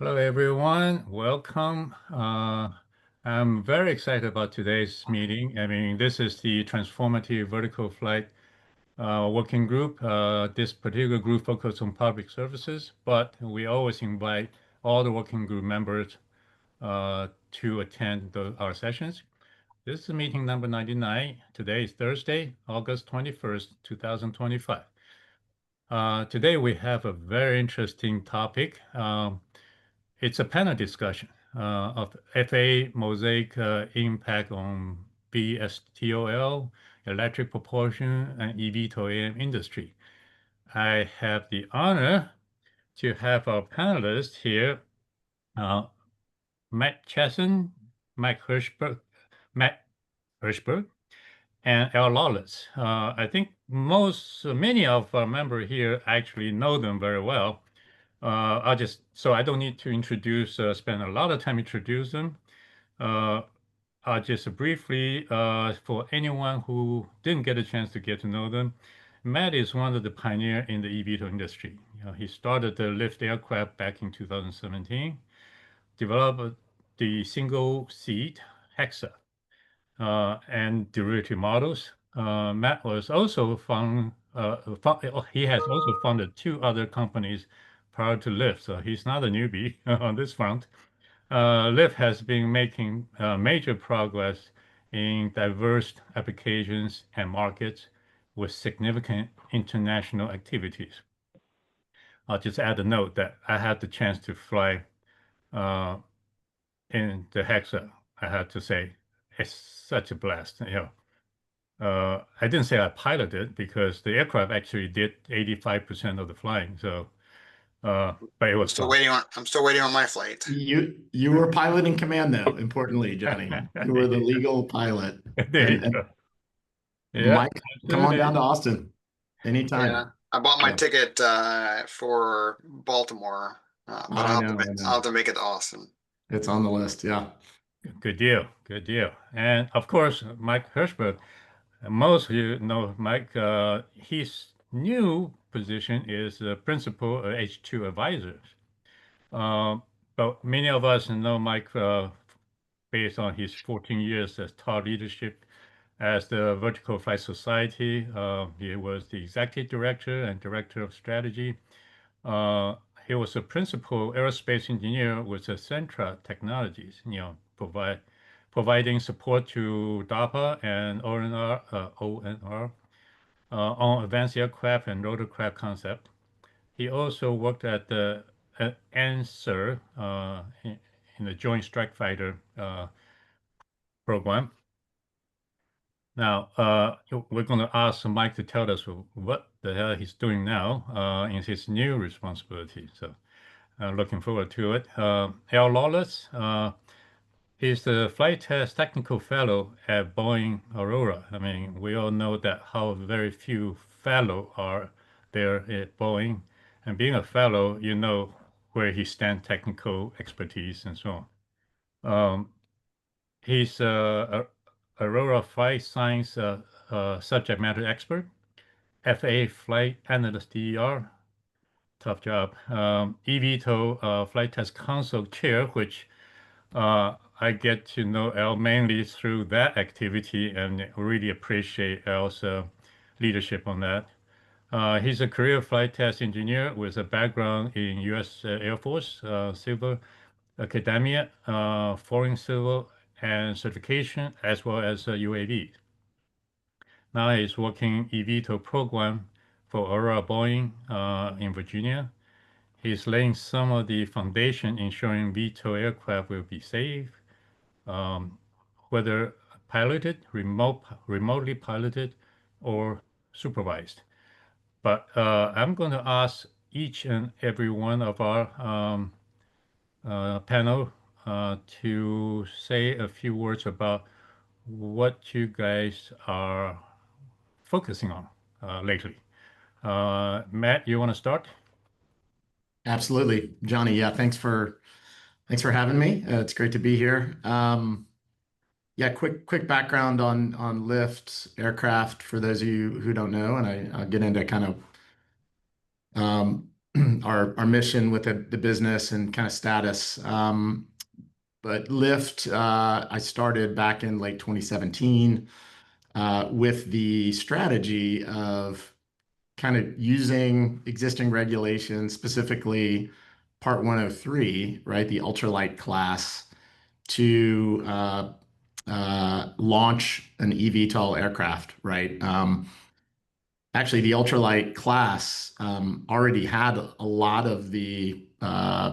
Hello, everyone. Welcome. I'm very excited about today's meeting. I mean, this is the Transformative Vertical Flight Working Group. This particular group focuses on public services, but we always invite all the working group members to attend our sessions. This is meeting number 99. Today is Thursday, August 21st, 2025. Today we have a very interesting topic. It's a panel discussion of FAA MOSAIC impact on VSTOL, electric propulsion, and eVTOL industry. I have the honor to have our panelists here, uh, Matt Chasen, Mike Hirschberg, Matt Hirschberg, and Lawless. I think many of our members here actually know them very well. So I don't need to spend a lot of time introduce them. Uh, I'll just briefly, for anyone who didn't get a chance to get to know them, Matt is one of the pioneer in the eVTOL industry. He started the lift aircraft back in 2017, developed the single seat Hexa and derivative models. Matt was also he has also founded two other companies prior to Lyft, so he's not a newbie on this front. Lyft has been making major progress in diverse applications and markets with significant international activities. I'll just add a note that I had the chance to fly uh, in the Hexa. I have to say, it's such a blast. I didn't say I piloted because the aircraft actually did 85% of the flying. So, but it was fun. I'm still waiting on my flight. You were piloting command though, importantly, Johnny. You were the legal pilot. There you go. Yeah, Mike, come on down to Austin anytime. Yeah, I bought my ticket for Baltimore, but I'll have to make it to Austin. It's on the list, yeah. Good deal, good deal. And of course, Mike Hirschberg. Most of you know Mike. His new position is principal H2 advisors. But many of us know Mike based on his 14 years as thought leadership as the Vertical Flight Society. He was the executive director and director of strategy. He was a principal aerospace engineer with Centra Technologies, providing support to DARPA and ONR on advanced aircraft and rotorcraft concept. He also worked at the ANSWER in the Joint Strike Fighter program. Now, we're going to ask Mike to tell us what the hell he's doing now in his new responsibility. So, looking forward to it. Lawless, he's the flight test technical fellow at Boeing Aurora. I mean, we all know that how very few fellow are there at Boeing, and being a fellow, you know where he stands technical expertise and so on. He's Aurora flight science subject matter expert, FAA flight analyst DER, tough job. eVTOL flight test council chair, which I get to know Al mainly through that activity and really appreciate Al's leadership on that. He's a career flight test engineer with a background in U.S. Air Force, Civil Academia, Foreign Civil and Certification, as well as UAV. Now he's working eVTOL program for Aurora Boeing in Virginia. He's laying some of the foundation ensuring VTOL aircraft will be safe, whether piloted, remotely piloted, or supervised. But I'm going to ask each and every one of our panel to say a few words about what you guys are focusing on lately. Matt, you want to start? Absolutely, Johnny. Yeah, thanks for having me. It's great to be here. Yeah, quick background on lift aircraft for those of you who don't know, and I'll get into kind of our mission with the business and kind of status. But Lyft, I started back in late 2017 with the strategy of kind of using existing regulations, specifically Part 103, right, the ultralight class, to launch an eVTOL aircraft, right? Actually, the ultralight class already had a lot of the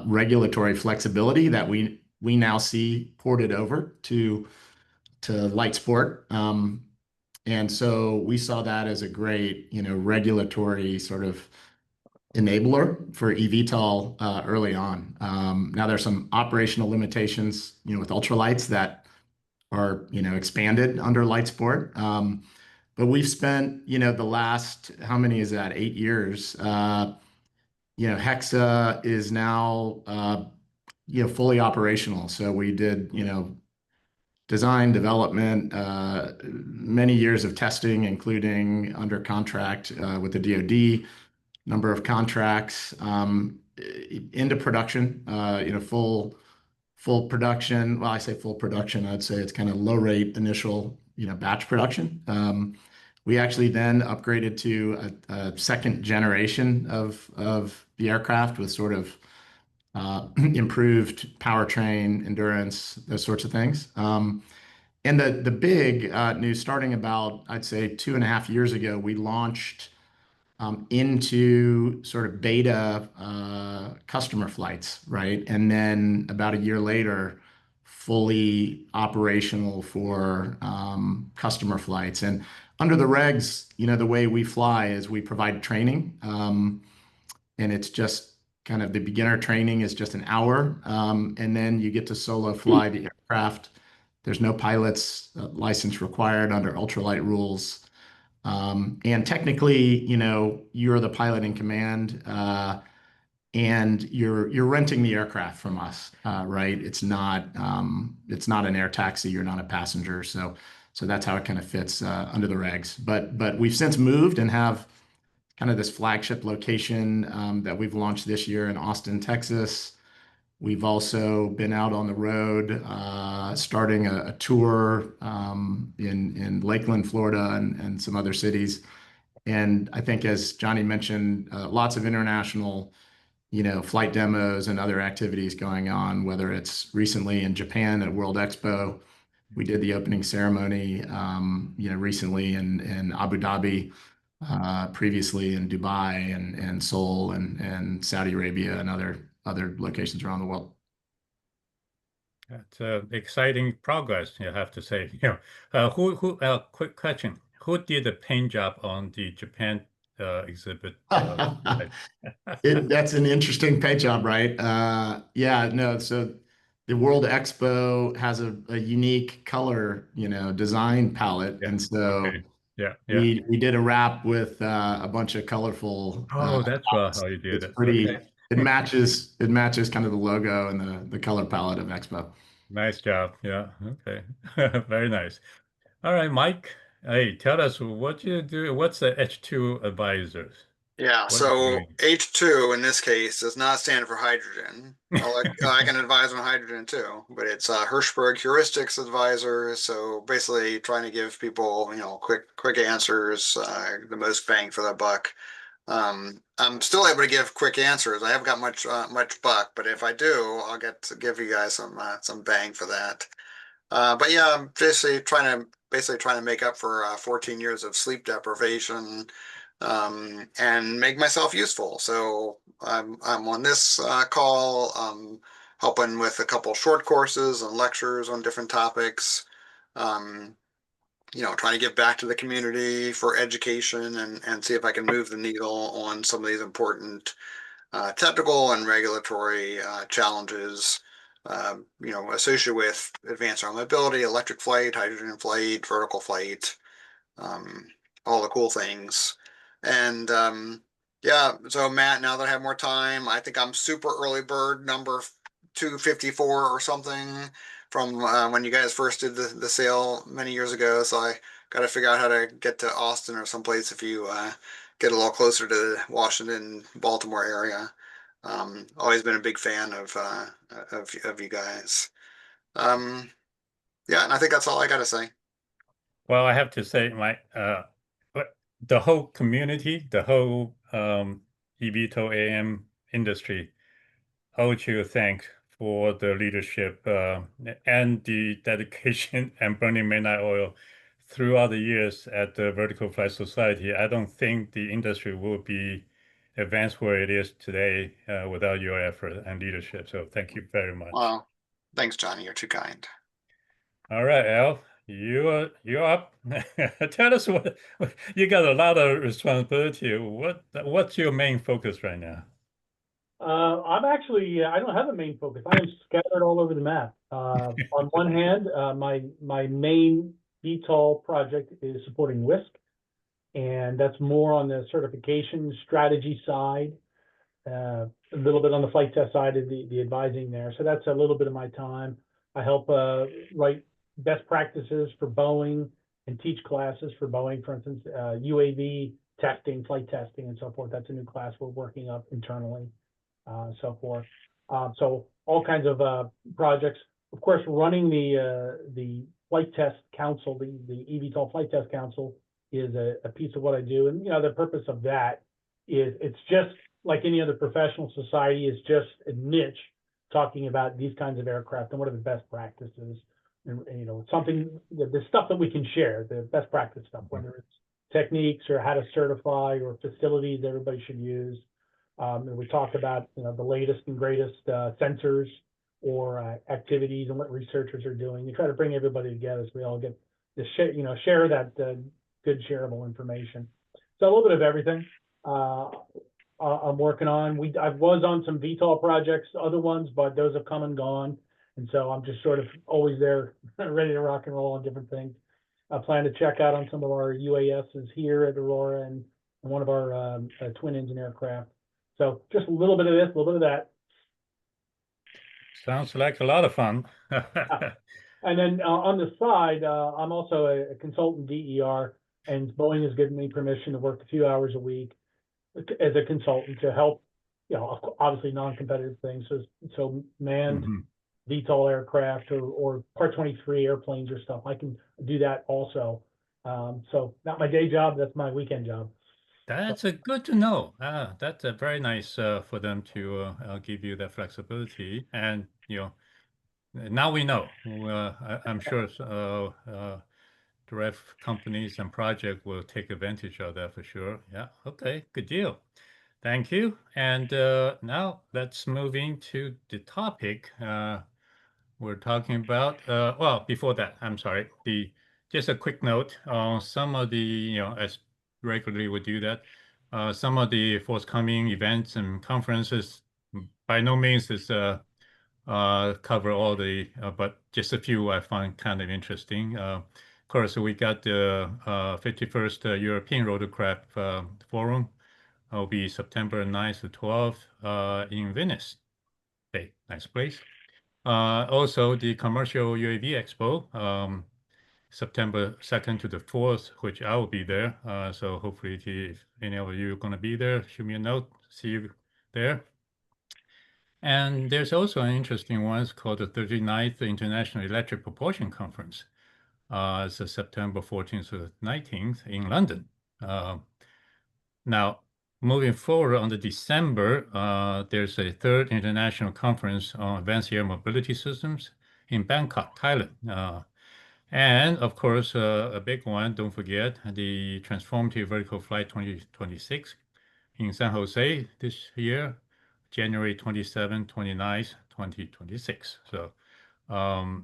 regulatory flexibility that we now see ported over to light sport. And so we saw that as a great, regulatory sort of enabler for eVTOL early on. Now there's some operational limitations, with ultralights that are, expanded under light sport. But we've spent, the last, how many is that? 8 years. Hexa is now, fully operational. So we did, design, development, many years of testing, including under contract with the DoD, number of contracts into production, full production. Well, I say full production, I'd say it's kind of low rate initial, batch production. We actually then upgraded to a second generation of the aircraft with sort of improved powertrain, endurance, those sorts of things. And the big news starting about, I'd say 2.5 years ago, we launched into sort of beta customer flights, right? And then about a year later, fully operational for customer flights. And under the regs, the way we fly is we provide training. And it's just kind of the beginner training is just an hour. And then you get to solo fly the aircraft. There's no pilot's license required under ultralight rules. And technically, you're the pilot in command, and you're renting the aircraft from us, right? It's not an air taxi. You're not a passenger. So that's how it kind of fits under the regs. But we've since moved and have kind of this flagship location that we've launched this year in Austin, Texas. We've also been out on the road, starting a tour in Lakeland, Florida, and some other cities. And I think, as Johnny mentioned, lots of international, flight demos and other activities going on, whether it's recently in Japan at World Expo. We did the opening ceremony, recently in Abu Dhabi, previously in Dubai and Seoul and Saudi Arabia and other locations around the world. That's exciting progress, you have to say. Quick question. Who did the paint job on the Japan exhibit? That's an interesting paint job, right? Yeah, no. So the World Expo has a unique color, design palette. Yeah. And so Okay. Yeah. we did a wrap with a bunch of colorful. Oh, that's how you did it. Pretty. Okay. It matches kind of the logo and the color palette of Expo. Nice job. Yeah. Okay. Very nice. All right, Mike. Hey, tell us what you do. What's the H2 advisors? Yeah, What so H2 in this case does not stand for hydrogen. I can advise on hydrogen too, but it's Hirschberg heuristics advisor. So basically trying to give people, quick answers, the most bang for the buck. I'm still able to give quick answers. I haven't got much buck, but if I do, I'll get to give you guys some bang for that. But yeah, I'm basically trying to make up for 14 years of sleep deprivation, and make myself useful. So I'm on this call, helping with a couple short courses and lectures on different topics. Trying to give back to the community for education and see if I can move the needle on some of these important technical and regulatory challenges, associated with advanced air mobility, electric flight, hydrogen flight, vertical flight, all the cool things. And yeah, so Matt, now that I have more time, I think I'm super early bird number 254 or something from when you guys first did the sale many years ago. So I got to figure out how to get to Austin or someplace if you get a little closer to the Washington, Baltimore area. Always been a big fan of you guys. Yeah, and I think that's all I got to say. Well, I have to say, the whole community, the whole eVTOL AM industry owes you thanks for the leadership and the dedication and burning midnight oil throughout the years at the Vertical Flight Society. I don't think the industry will be advanced where it is today without your effort and leadership. So thank you very much. Well, thanks, Johnny. You're too kind. All right, Al, you're up. Tell us what you got a lot of responsibility. What's your main focus right now? I'm actually, I don't have a main focus. I am scattered all over the map. On one hand, my main VTOL project is supporting WISC, and that's more on the certification strategy side, a little bit on the flight test side of the advising there. So that's a little bit of my time. I help write best practices for Boeing and teach classes for Boeing, for instance, UAV testing, flight testing, and so forth. That's a new class we're working up internally. So forth. So all kinds of projects. Of course, running the flight test council, the eVTOL flight test council is a piece of what I do. And the purpose of that is it's just like any other professional society, is just a niche talking about these kinds of aircraft and what are the best practices. And something, the stuff that we can share, the best practice stuff, whether it's techniques or how to certify or facilities everybody should use. And we talk about the latest and greatest sensors or activities and what researchers are doing. You try to bring everybody together so we all get to share that good shareable information. So a little bit of everything I'm working on. I was on some VTOL projects, other ones, but those have come and gone, and so I'm just sort of always there, ready to rock and roll on different things. I plan to check out on some of our UASs here at Aurora and one of our twin engine aircraft. So just a little bit of this, a little bit of that. Sounds like a lot of fun. And then on the side, I'm also a consultant DER, and Boeing has given me permission to work a few hours a week as a consultant to help, obviously non-competitive things. So manned VTOL aircraft or Part 23 airplanes or stuff. I can do that also. So not my day job, that's my weekend job. That's good to know. That's very nice for them to give you that flexibility. And now we know. I'm sure direct companies and projects will take advantage of that for sure. Yeah. Okay. Good deal. Thank you. And now let's move into the topic we're talking about. Well, before that, I'm sorry. Just a quick note on some of the, as regularly we do that, some of the forthcoming events and conferences. By no means is cover all the, but just a few I find kind of interesting. Of course, we got the 51st European Rotorcraft Forum. Will be September 9th to 12th in Venice. Hey, nice place. Also, the Commercial UAV Expo, September 2nd to the 4th, which I will be there. So hopefully, if any of you are going to be there, shoot me a note. See you there. And there's also an interesting one. It's called the 39th International Electric Propulsion Conference. It's September 14th to 19th in London. Now, moving forward on the December, there's a third international conference on advanced air mobility systems in Bangkok, Thailand. And of course, a big one, don't forget, the Transformative Vertical Flight 2026 in San Jose this year, January 27, 29th, 2026. So are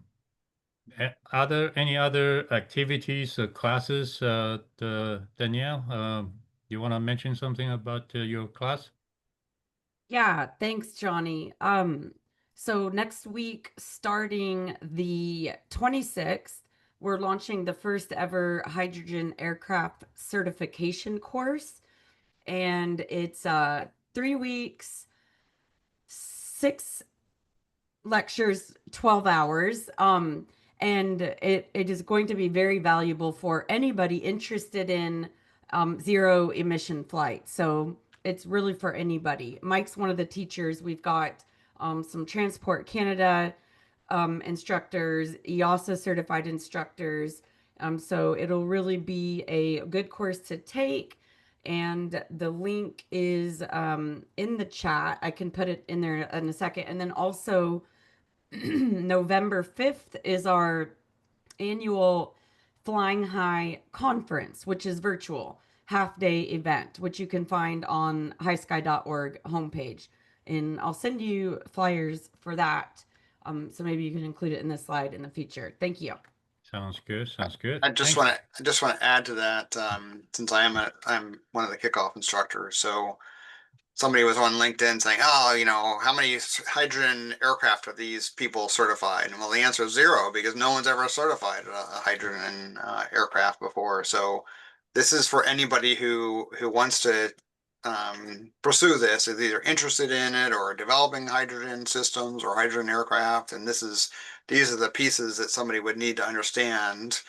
there any other activities, classes, Danielle? You want to mention something about your class? Yeah, thanks, Johnny. So next week, starting the 26th, we're launching the first ever hydrogen aircraft certification course. And it's 3 weeks, 6 lectures, 12 hours. And it is going to be very valuable for anybody interested in zero emission flight. So it's really for anybody. Mike's one of the teachers. We've got some Transport Canada instructors, EASA certified instructors. So it'll really be a good course to take. And the link is in the chat. I can put it in there in a second. And then also November 5th is our annual Flying High conference, which is virtual half-day event, which you can find on highsky.org homepage. And I'll send you flyers for that. So maybe you can include it in this slide in the future. Thank you. Sounds good. Sounds good. I just want to add to that, since I'm one of the kickoff instructors. So somebody was on LinkedIn saying, "Oh, how many hydrogen aircraft are these people certified?" And well, the answer is 0, because no one's ever certified a hydrogen aircraft before. So this is for anybody who wants to pursue this, is either interested in it or developing hydrogen systems or hydrogen aircraft. And these are the pieces that somebody would need to understand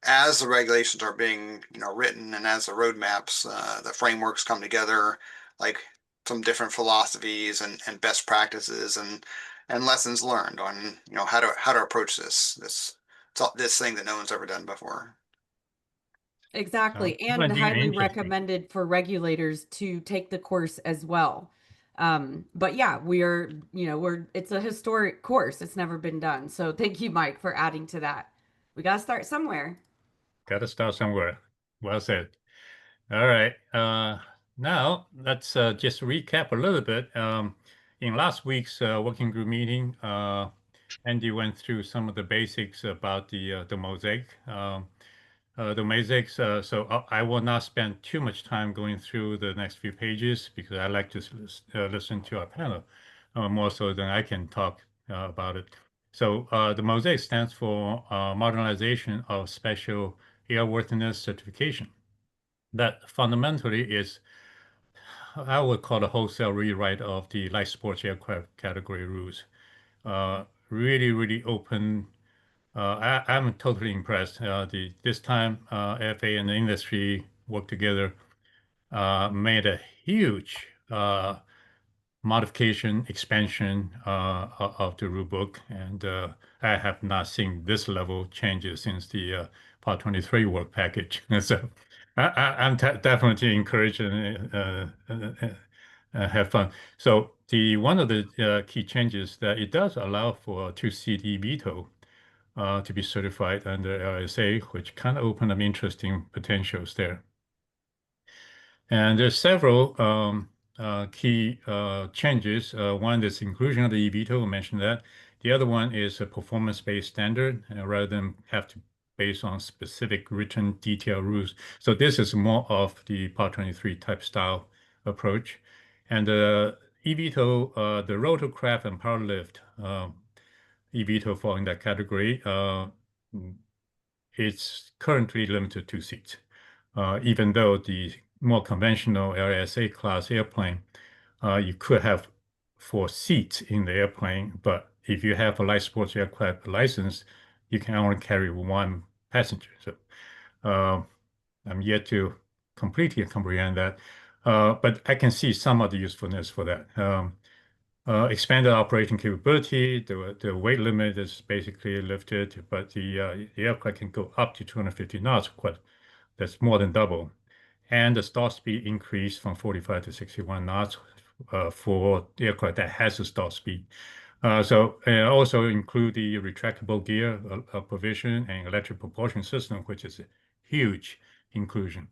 as the regulations are being written, and as the roadmaps, the frameworks come together, like some different philosophies and best practices and lessons learned on how to approach this thing that no one's ever done before. Exactly. And Plenty highly interesting. recommended for regulators to take the course as well. But yeah, it's a historic course. It's never been done. So thank you, Mike, for adding to that. We got to start somewhere. Got to start somewhere. Well said. All right. Now let's just recap a little bit. In last week's working group meeting, Andy went through some of the basics about the MOSAIC. The MOSAICs. So I will not spend too much time going through the next few pages, because I like to listen to our panel more so than I can talk about it. So the MOSAIC stands for Modernization of Special Airworthiness Certification. That fundamentally is, I would call, a wholesale rewrite of the light sports aircraft category rules. Really, really open. I'm totally impressed. This time, FAA and the industry worked together, made a huge modification, expansion of the rule book, and I have not seen this level changes since the Part 23 work package. So I'm definitely encouraged and have fun. So one of the key changes that it does allow for 2-seat eVTOL to be certified under LSA, which kind of open up interesting potentials there. And there's several key changes. One is inclusion of the eVTOL, I mentioned that. The other one is a performance-based standard, rather than have to base on specific written detailed rules. So this is more of the Part 23 type style approach. And the eVTOL, the rotorcraft and power lift eVTOL fall in that category. It's currently limited to 2 seats, even though the more conventional LSA class airplane, you could have 4 seats in the airplane, but if you have a light sports aircraft license, you can only carry 1 passenger. So I'm yet to completely comprehend that, but I can see some of the usefulness for that. Expanded operating capability, the weight limit is basically lifted, but the aircraft can go up to 250 knots. That's more than double. And the stall speed increased from 45 to 61 knots for the aircraft that has a stall speed. So also include the retractable gear provision and electric propulsion system, which is a huge inclusion.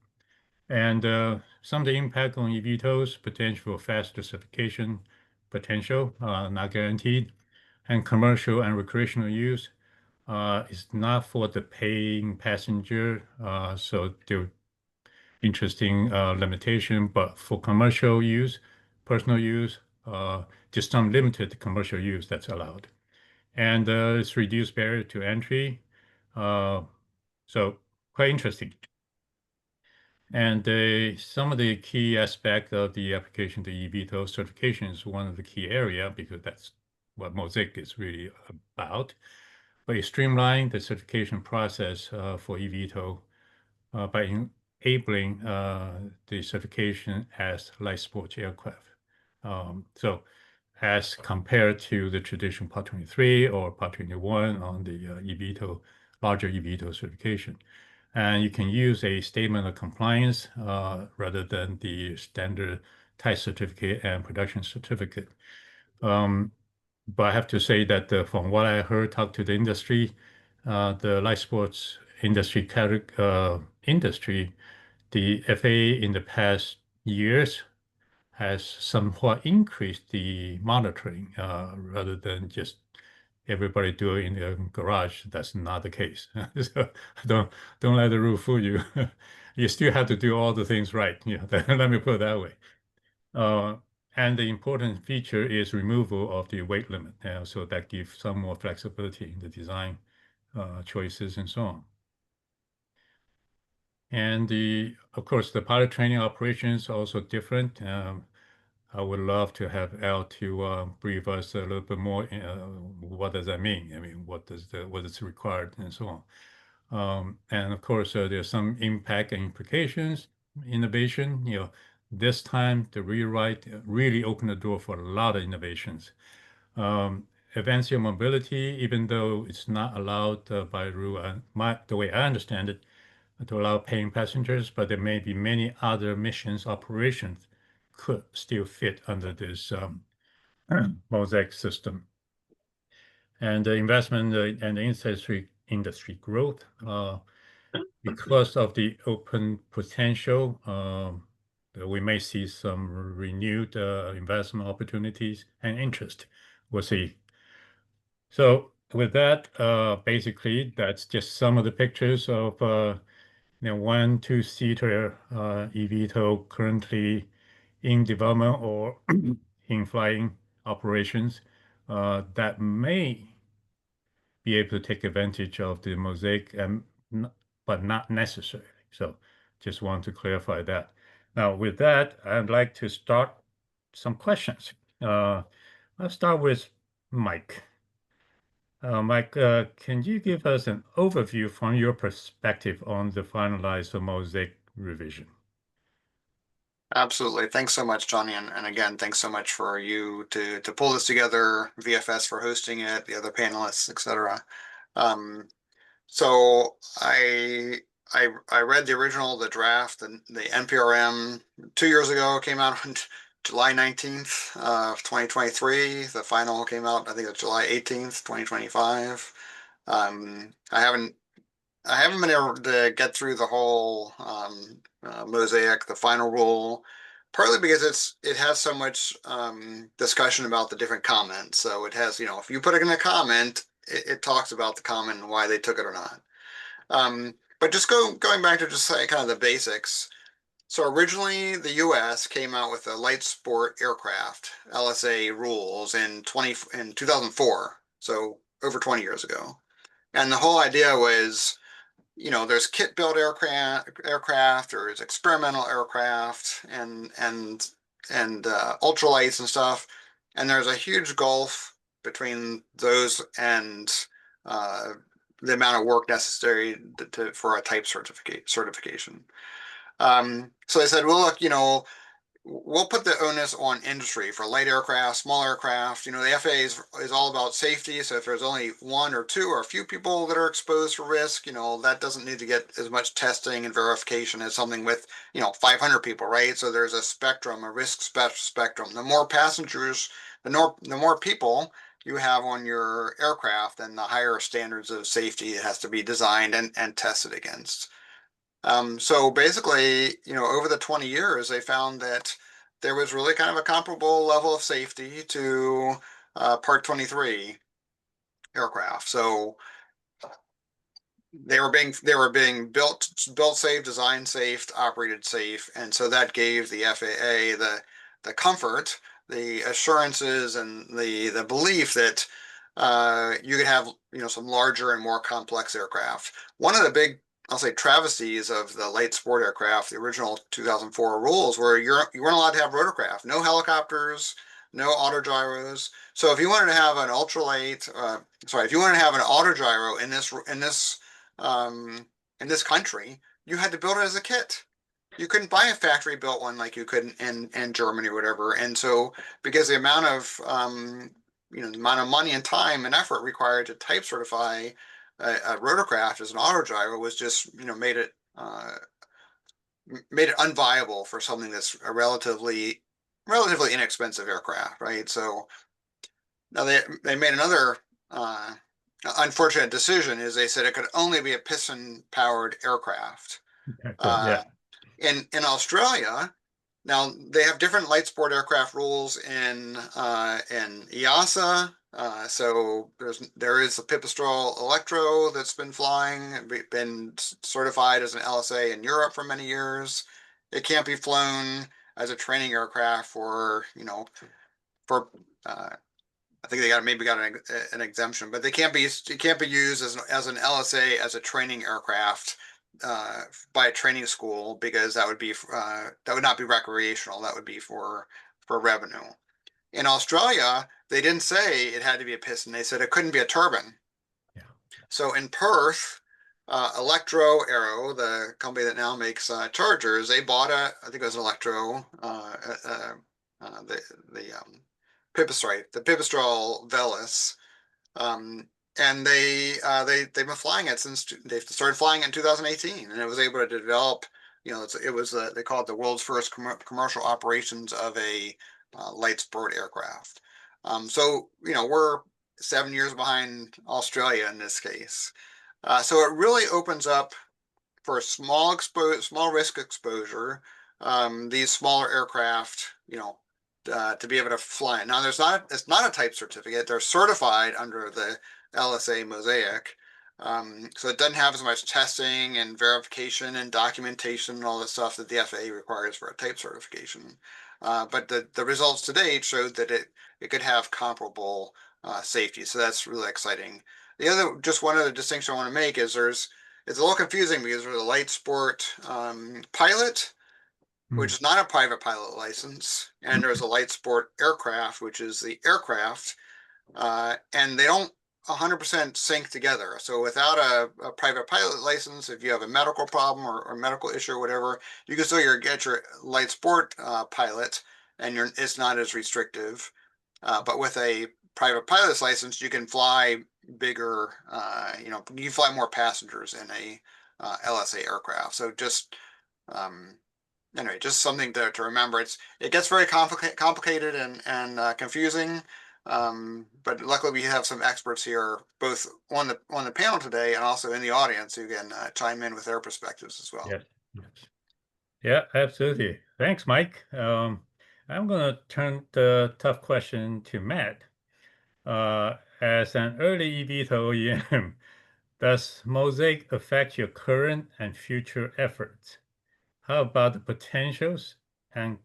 And some of the impact on eVTOLs, potential for faster certification, potential, not guaranteed, and commercial and recreational use is not for the paying passenger. So there interesting limitation, but for commercial use, personal use, just some limited commercial use that's allowed. And it's reduced barrier to entry. So quite interesting. And some of the key aspect of the application to eVTOL certification is one of the key area, because that's what MOSAIC is really about. But it streamlined the certification process for eVTOL by enabling the certification as light sports aircraft. So as compared to the traditional Part 23 or Part 21 on the eVTOL, larger eVTOL certification. And you can use a statement of compliance rather than the standard type certificate and production certificate. But I have to say that from what I heard, talk to the industry, the light sports industry, the FAA in the past years has somewhat increased the monitoring rather than just everybody do it in their garage. That's not the case. So don't let the rule fool you. You still have to do all the things right. Let me put it that way. And the important feature is removal of the weight limit. So that gives some more flexibility in the design choices and so on. And of course, the pilot training operations are also different. I would love to have Al to brief us a little bit more. What does that mean? I mean, what is required and so on. And of course, there's some impact and implications, innovation. This time the rewrite really opened the door for a lot of innovations. Advancing mobility, even though it's not allowed by rule, the way I understand it, to allow paying passengers, but there may be many other missions operations could still fit under this MOSAIC system. And the investment and the industry growth, because of the open potential, we may see some renewed investment opportunities and interest. We'll see. So with that, basically, that's just some of the pictures of 1 2-seater eVTOL currently in development or in flying operations that may be able to take advantage of the MOSAIC, but not necessarily. So just want to clarify that. Now, with that, I'd like to start some questions. Let's start with Mike. Mike, can you give us an overview from your perspective on the finalized MOSAIC revision? Absolutely. Thanks so much, Johnny. And again, thanks so much for you to pull this together, VFS for hosting it, the other panelists, etc. So I read the original, the draft, the NPRM 2 years ago, came out on July 19th of 2023. The final came out, I think it's July 18th, 2025. I haven't been able to get through the whole MOSAIC, the final rule, partly because it has so much discussion about the different comments. So it has, if you put it in a comment, it talks about the comment and why they took it or not. But just going back to just say kind of the basics. So originally the US came out with the light sport aircraft LSA rules in 2004, so over 20 years ago. And the whole idea was, there's kit-built aircraft, there's experimental aircraft, and ultralights and stuff, and there's a huge gulf between those and the amount of work necessary for a type certification. So they said, well, look, we'll put the onus on industry for light aircraft, small aircraft. The FAA is all about safety. So if there's only 1 or 2 or a few people that are exposed to risk, that doesn't need to get as much testing and verification as something with, 500 people, right? So there's a spectrum, a risk spectrum. The more passengers, the more people you have on your aircraft, then the higher standards of safety it has to be designed and tested against. So basically, over the 20 years, they found that there was really kind of a comparable level of safety to Part 23 aircraft. So they were being built safe, designed safe, operated safe, and so that gave the FAA the comfort, the assurances, and the belief that you could have some larger and more complex aircraft. One of the big, I'll say, travesties of the light sport aircraft, the original 2004 rules, were you weren't allowed to have rotorcraft, no helicopters, no autogyros. So if you wanted to have an ultralight, if you wanted to have an autogyro in this country, you had to build it as a kit. you couldn't buy a factory built one like you could in Germany or whatever. And so because the amount of the amount of money and time and effort required to type certify a rotorcraft as an auto driver was just made it unviable for something that's a relatively inexpensive aircraft, right? So now they made another unfortunate decision is they said it could only be a piston powered aircraft. Yeah. In Australia, now they have different light sport aircraft rules in EASA. So there is a Pipistrel Electro that's been flying, been certified as an LSA in Europe for many years. It can't be flown as a training aircraft for I think they maybe got an exemption, but it can't be used as an LSA as a training aircraft by a training school because that would not be recreational. That would be for revenue. In Australia, they didn't say it had to be a piston. They said it couldn't be a turbine. Yeah. So in Perth, Electro Aero, the company that now makes chargers, they bought I think it was an Electro, the Pipistrel Velis, and they've been flying it since they started flying it in 2018, and it was able to develop. It was they call it the world's first commercial operations of a light sport aircraft. So we're 7 years behind Australia in this case. So it really opens up for small risk exposure. These smaller aircraft, to be able to fly. Now, it's not a type certificate. They're certified under the LSA MOSAIC. So it doesn't have as much testing and verification and documentation and all the stuff that the FAA requires for a type certification. But the results to date showed that it could have comparable safety. So that's really exciting. One other distinction I want to make is it's a little confusing because there's a light sport pilot, which is not a private pilot license, and there's a light sport aircraft, which is the aircraft, and they don't 100% sync together. So without a private pilot license, if you have a medical problem or medical issue or whatever, you can still get your light sport pilot, and it's not as restrictive. But with a private pilot's license, you can fly bigger, you fly more passengers in a LSA aircraft. So anyway, just something to remember. It gets very complicated and confusing, but luckily we have some experts here, both on the panel today and also in the audience, who can chime in with their perspectives as well. Yes. Yeah, absolutely. Thanks, Mike. I'm going to turn the tough question to Matt. As an early eVTOL OEM, does MOSAIC affect your current and future efforts? How about the potentials and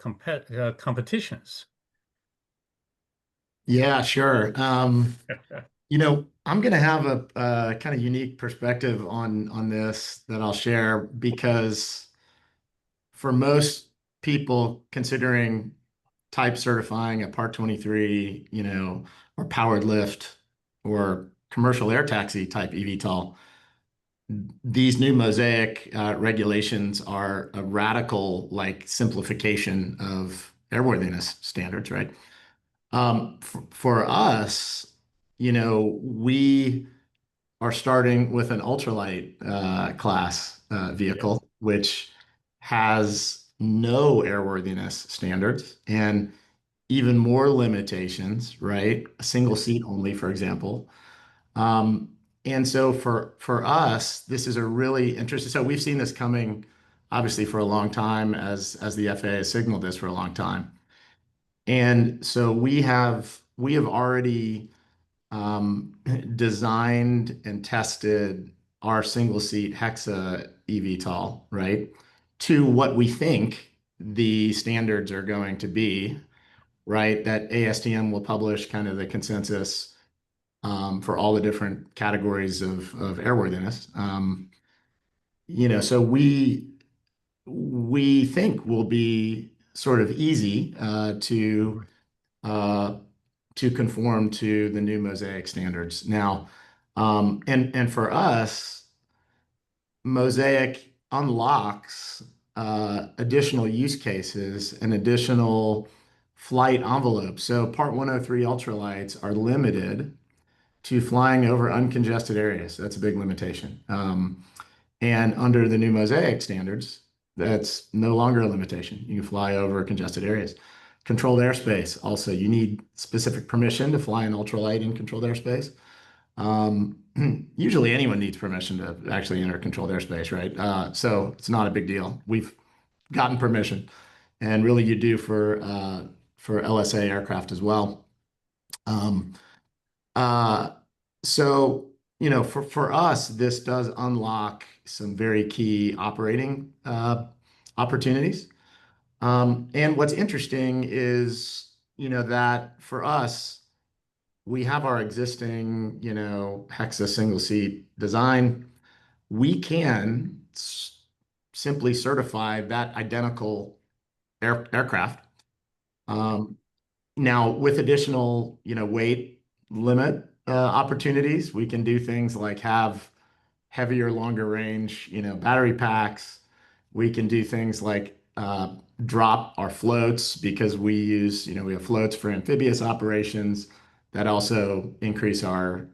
competitions? Yeah, sure. I'm going to have a kind of unique perspective on this that I'll share because for most people considering type certifying a Part 23, or powered lift or commercial air taxi type eVTOL, these new MOSAIC regulations are a radical simplification of airworthiness standards, right? For us, we are starting with an ultralight class vehicle, which has no airworthiness standards and even more limitations, right? A single seat only, for example. And so for us, this is a really interesting. So we've seen this coming, obviously, for a long time, as the FAA has signaled this for a long time. And so we have already designed and tested our single seat Hexa eVTOL, right, to what we think the standards are going to be, right? That ASTM will publish kind of the consensus for all the different categories of airworthiness. So we think will be sort of easy to conform to the new MOSAIC standards. Now, and for us, MOSAIC unlocks additional use cases and additional flight envelopes. So Part 103 ultralights are limited to flying over uncongested areas. That's a big limitation. And under the new MOSAIC standards, that's no longer a limitation. You can fly over congested areas. Controlled airspace, also, you need specific permission to fly an ultralight in controlled airspace. Usually anyone needs permission to actually enter controlled airspace, right? So it's not a big deal. We've gotten permission, and really you do for LSA aircraft as well. Um, uh, so, for us, this does unlock some very key operating opportunities. And what's interesting is, that for us, we have our existing, Hexa single seat design. We can simply certify that identical aircraft. Now, with additional, weight limit opportunities, we can do things like have heavier, longer range, battery packs. We can do things like drop our floats because we have floats for amphibious operations that also increase our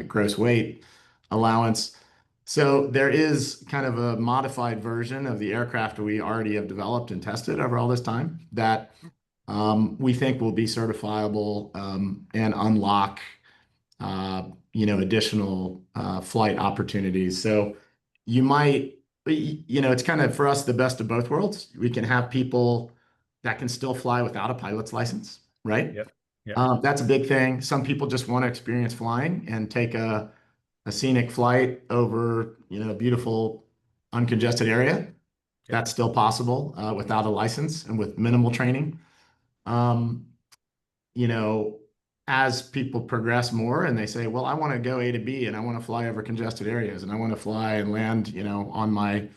gross weight allowance. So there is kind of a modified version of the aircraft we already have developed and tested over all this time that we think will be certifiable and unlock additional flight opportunities. So you might, it's kind of for us the best of both worlds. We can have people that can still fly without a pilot's license, right? Yep. Yep. That's a big thing. Some people just want to experience flying and take a scenic flight over, a beautiful uncongested area. That's still possible without a license and with minimal training. Um, you know, as people progress more and they say, well, I want to go A to B and I want to fly over congested areas and I want to fly and land, on my,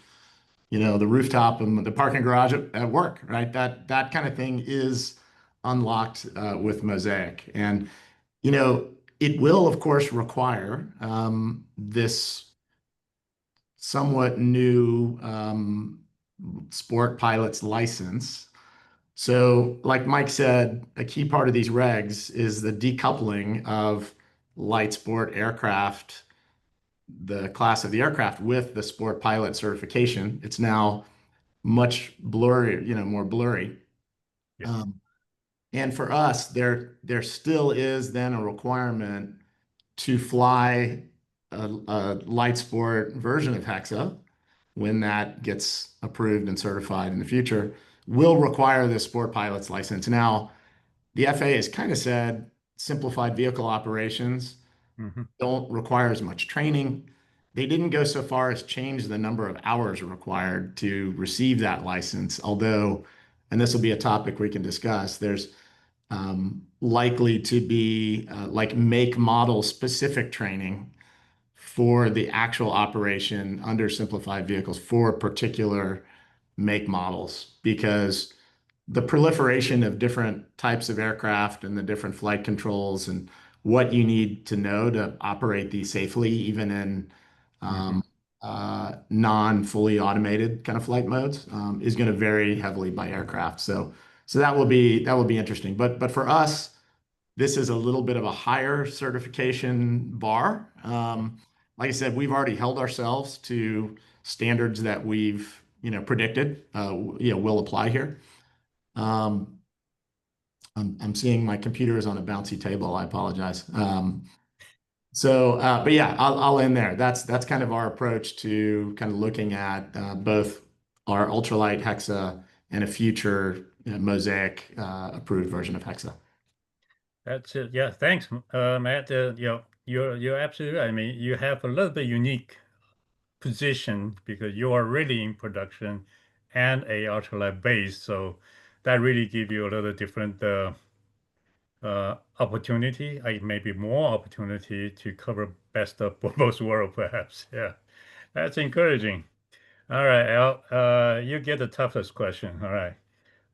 the rooftop and the parking garage at work, right? That kind of thing is unlocked with MOSAIC. And, it will, of course, require this somewhat new sport pilot's license. So, like Mike said, a key part of these regs is the decoupling of light sport aircraft, the class of the aircraft, with the sport pilot certification. It's now much blurry, more blurry. Yeah. And for us, there still is then a requirement to fly a light sport version of Hexa when that gets approved and certified in the future, will require the sport pilot's license. Now, the FAA has kind of said simplified vehicle operations don't require as much training. They didn't go so far as change the number of hours required to receive that license, although, and this will be a topic we can discuss, there's likely to be like make model specific training for the actual operation under simplified vehicles for particular make models, because the proliferation of different types of aircraft and the different flight controls and what you need to know to operate these safely, even in non-fully automated kind of flight modes, is going to vary heavily by aircraft. So that will be interesting. But for us, this is a little bit of a higher certification bar. Like I said, we've already held ourselves to standards that we've predicted will apply here. I'm seeing my computer is on a bouncy table. I apologize. But yeah, I'll end there. That's kind of our approach to kind of looking at both our ultralight Hexa and a future MOSAIC approved version of Hexa. That's it. Yeah, thanks, Matt. You're absolutely right. I mean, you have a little bit unique position because you are really in production and a ultralight base, so that really give you a little different opportunity, maybe more opportunity to cover best of both worlds, perhaps. Yeah, that's encouraging. All right, Al, you get the toughest question. All right.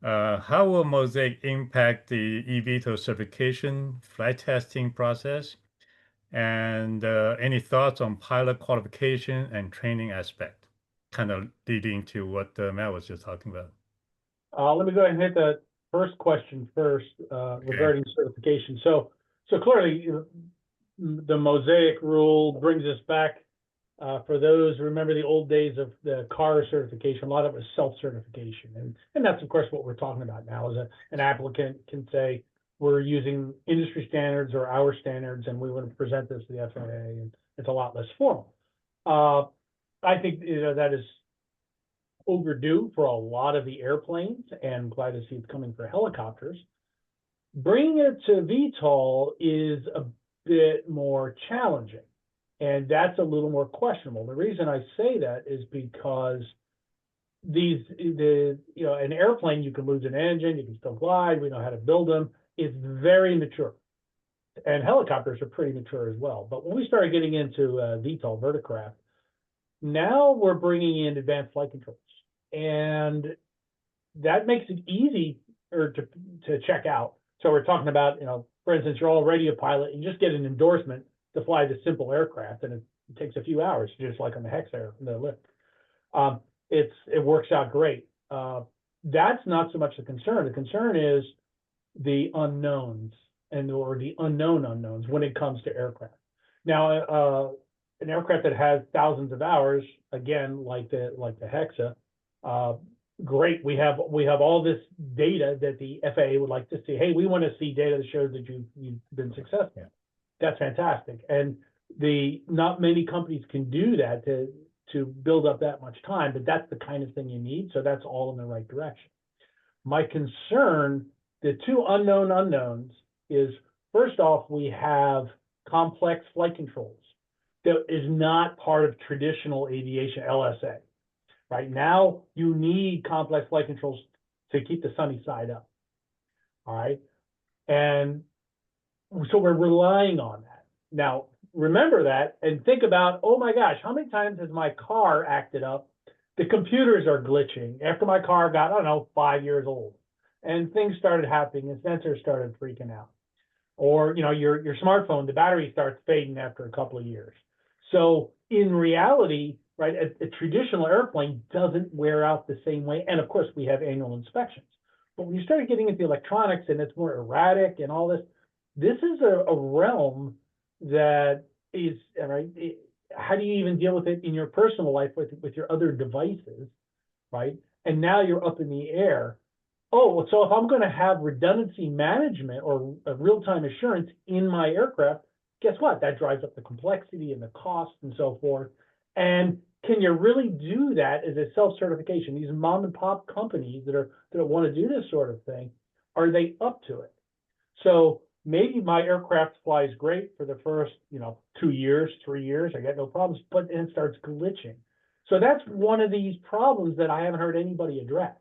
How will MOSAIC impact the eVTOL certification flight testing process? And any thoughts on pilot qualification and training aspect? kind of leading to what Matt was just talking about. Let me go ahead and hit the first question first regarding certification. So clearly, the MOSAIC rule brings us back. For those who remember the old days of the car certification, a lot of it was self-certification, and that's of course what we're talking about now. Is an applicant can say we're using industry standards or our standards, and we want to present this to the FAA, and it's a lot less formal. I think that is overdue for a lot of the airplanes, and glad to see it's coming for helicopters. Bringing it to VTOL is a bit more challenging, and that's a little more questionable. The reason I say that is because an airplane, you can lose an engine, you can still glide, we know how to build them. It's very mature, and helicopters are pretty mature as well. But when we started getting into VTOL, Rotorcraft, now we're bringing in advanced flight controls, and that makes it easy to check out. So we're talking about, for instance, you're already a pilot and you just get an endorsement to fly the simple aircraft, and it takes a few hours, just like on the Hex Air, the lift. It works out great. That's not so much the concern. The concern is the unknowns or the unknown unknowns when it comes to aircraft. Now, an aircraft that has thousands of hours, again, like the Hexa, great. We have all this data that the FAA would like to see. Hey, we want to see data that shows that you've been successful. Yeah. That's fantastic. And not many companies can do that to build up that much time, but that's the kind of thing you need. So that's all in the right direction. My concern, the two unknown unknowns, is first off, we have complex flight controls that is not part of traditional aviation LSA. Right now, you need complex flight controls to keep the sunny side up. All right. And so we're relying on that. Now, remember that and think about, oh my gosh, how many times has my car acted up? The computers are glitching after my car got, I don't know, 5 years old, and things started happening and sensors started freaking out. Or, your smartphone, the battery starts fading after a couple of years. So in reality, right, a traditional airplane doesn't wear out the same way. And of course, we have annual inspections. But when you start getting into electronics and it's more erratic and all this is a realm that is, right, how do you even deal with it in your personal life with your other devices, right? And now you're up in the air. Oh, so if I'm going to have redundancy management or a real-time assurance in my aircraft, guess what? That drives up the complexity and the cost and so forth. And can you really do that as a self-certification? These mom and pop companies that want to do this sort of thing, are they up to it? So maybe my aircraft flies great for the first, 2 years, 3 years, I got no problems, but then it starts glitching. So that's one of these problems that I haven't heard anybody address.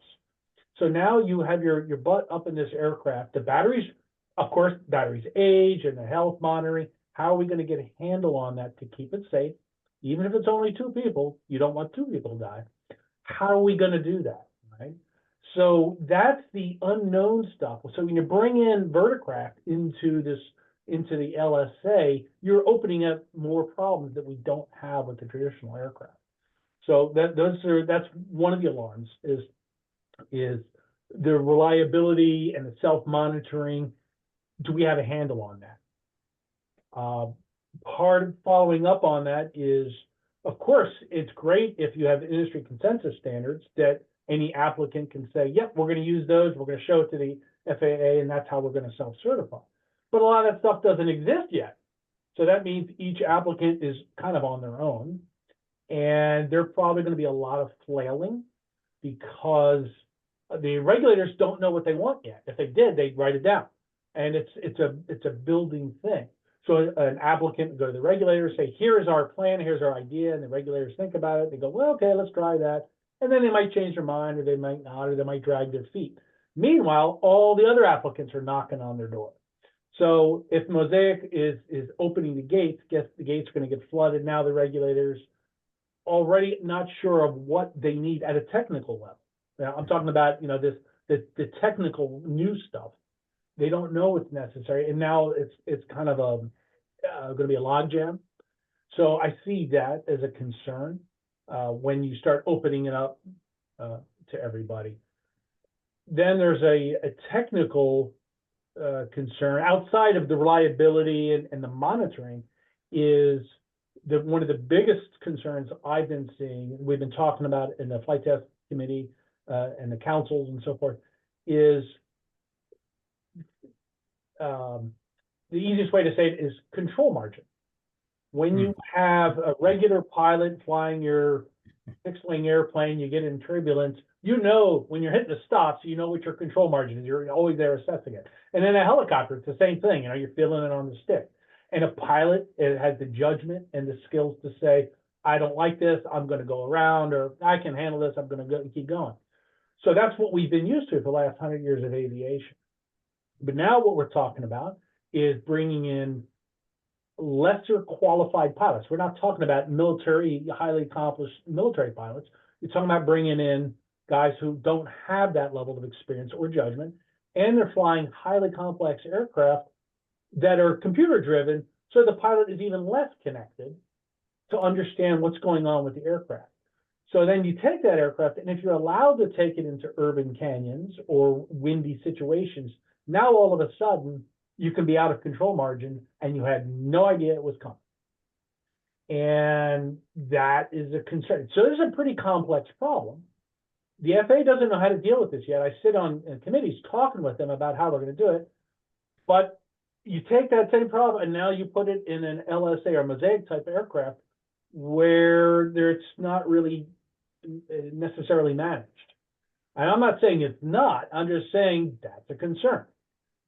So now you have your butt up in this aircraft. The batteries, of course, batteries age and the health monitoring. How are we going to get a handle on that to keep it safe? Even if it's only 2 people, you don't want 2 people to die. How are we going to do that, right? So that's the unknown stuff. So when you bring in Rotorcraft into the LSA, you're opening up more problems that we don't have with the traditional aircraft. So that's one of the alarms is the reliability and the self-monitoring. Do we have a handle on that? Part of following up on that is, of course, it's great if you have industry consensus standards that any applicant can say, yep, we're going to use those, we're going to show it to the FAA, and that's how we're going to self-certify. But a lot of that stuff doesn't exist yet. So that means each applicant is kind of on their own, and there's probably going to be a lot of flailing because the regulators don't know what they want yet. If they did, they'd write it down. And it's a building thing. So an applicant would go to the regulators, say, here's our plan, here's our idea, and the regulators think about it. They go, well, okay, let's try that. And then they might change their mind, or they might not, or they might drag their feet. Meanwhile, all the other applicants are knocking on their door. So if MOSAIC is opening the gates, guess the gates are going to get flooded. Now the regulators already not sure of what they need at a technical level. Now I'm talking about, the technical new stuff. They don't know what's necessary, and now it's kind of going to be a logjam. So I see that as a concern. when you start opening it up to everybody. Then there's a technical concern outside of the reliability and the monitoring is one of the biggest concerns I've been seeing, we've been talking about in the flight test committee and the councils and so forth, is the easiest way to say it is control margin. When you have a regular pilot flying your fixed-wing airplane, you get in turbulence, you know when you're hitting the stops, you know what your control margin is. You're always there assessing it. And in a helicopter, it's the same thing. You know, you're feeling it on the stick. And a pilot, it has the judgment and the skills to say, I don't like this, I'm going to go around, or I can handle this, I'm going to go and keep going. So that's what we've been used to for the last 100 years of aviation. But now what we're talking about is bringing in lesser qualified pilots. We're not talking about military, highly accomplished military pilots. You're talking about bringing in guys who don't have that level of experience or judgment, and they're flying highly complex aircraft that are computer driven, so the pilot is even less connected to understand what's going on with the aircraft. So then you take that aircraft, and if you're allowed to take it into urban canyons or windy situations, now all of a sudden you can be out of control margin and you had no idea it was coming. And that is a concern. So this is a pretty complex problem. The FAA doesn't know how to deal with this yet. I sit on committees talking with them about how they're going to do it. But you take that same problem and now you put it in an LSA or MOSAIC type aircraft where it's not really necessarily managed. And I'm not saying it's not, I'm just saying that's a concern.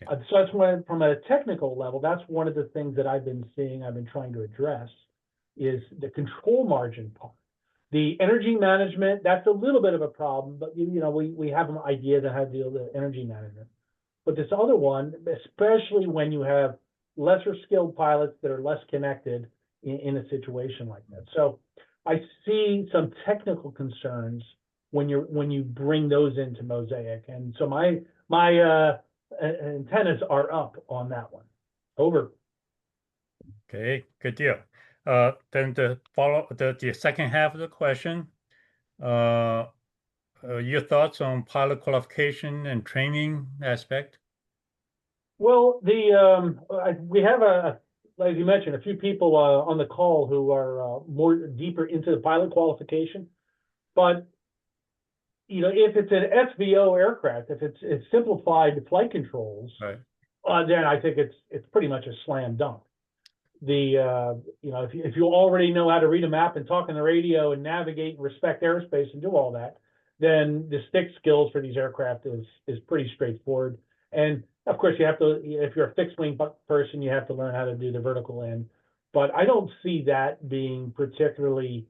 So that's when, from a technical level, that's one of the things that I've been seeing, I've been trying to address, is the control margin part. The energy management, that's a little bit of a problem, but you know, we have an idea of how to deal with energy management. But this other one, especially when you have lesser skilled pilots that are less connected in a situation like that. So I see some technical concerns when you bring those into MOSAIC. And so my antennas are up on that one. Over. Okay, good deal. Then the second half of the question, your thoughts on pilot qualification and training aspect? Well, we have as you mentioned, a few people on the call who are more deeper into the pilot qualification. But you know, if it's an SVO aircraft, if it's simplified flight controls, right, then I think it's pretty much a slam dunk. You know, if you already know how to read a map and talk on the radio and navigate and respect airspace and do all that, then the stick skills for these aircraft is pretty straightforward. And of course, you have to, if you're a fixed wing person, you have to learn how to do the vertical end. But I don't see that being particularly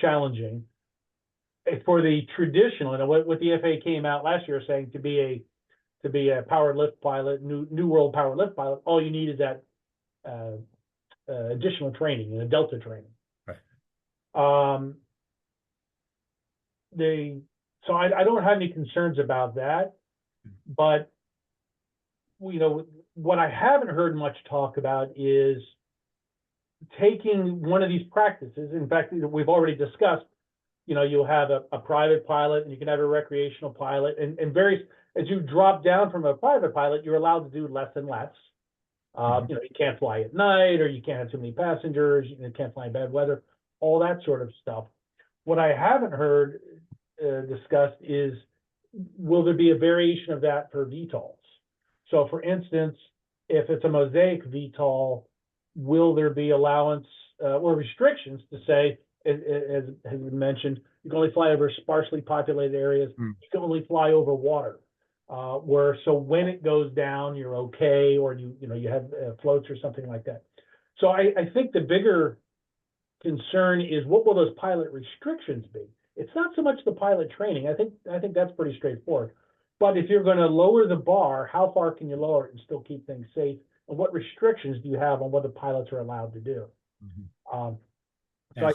challenging. For the traditional, and what the FAA came out last year saying to be a powered lift pilot, new world powered lift pilot, all you need is that additional training and a Delta training. right. So I don't have any concerns about that, but you know, what I haven't heard much talk about is taking one of these practices. In fact, we've already discussed, you know, you'll have a private pilot and you can have a recreational pilot, and as you drop down from a private pilot, you're allowed to do less and less. You know, you can't fly at night, or you can't have too many passengers, you can't fly in bad weather, all that sort of stuff. What I haven't heard discussed is, will there be a variation of that for VTOLs? So for instance, if it's a MOSAIC VTOL, will there be allowance or restrictions to say, as has been mentioned, you can only fly over sparsely populated areas, you can only fly over water. So when it goes down, you're okay, or you have floats or something like that. So I think the bigger concern is, what will those pilot restrictions be? It's not so much the pilot training. I think that's pretty straightforward. But if you're going to lower the bar, how far can you lower it and still keep things safe? And what restrictions do you have on what the pilots are allowed to do? And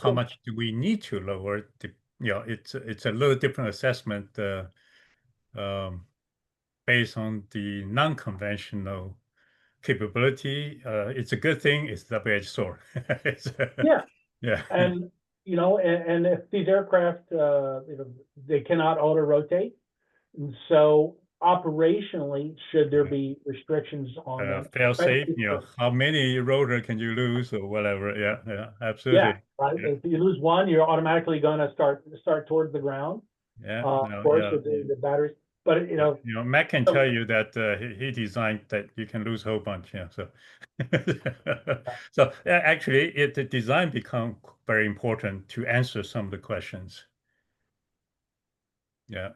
how much do we need to lower? It's a little different assessment based on the non-conventional capability. It's a good thing. It's double-edged sword. Yeah. Yeah. And you know, and if these aircraft, you know, they cannot auto rotate, and so operationally, should there be restrictions on them? Fail safe, especially you know, for- how many rotor can you lose or whatever? Yeah, yeah, Yeah, absolutely. right. Yeah, If you lose one, you're automatically going to start towards the ground. yeah, Of no, course, yeah. with the batteries, but you know, You know, Matt can so- tell you that he designed that you can lose a whole bunch. Yeah, so so actually, the design become very important to answer some of the questions. Yeah.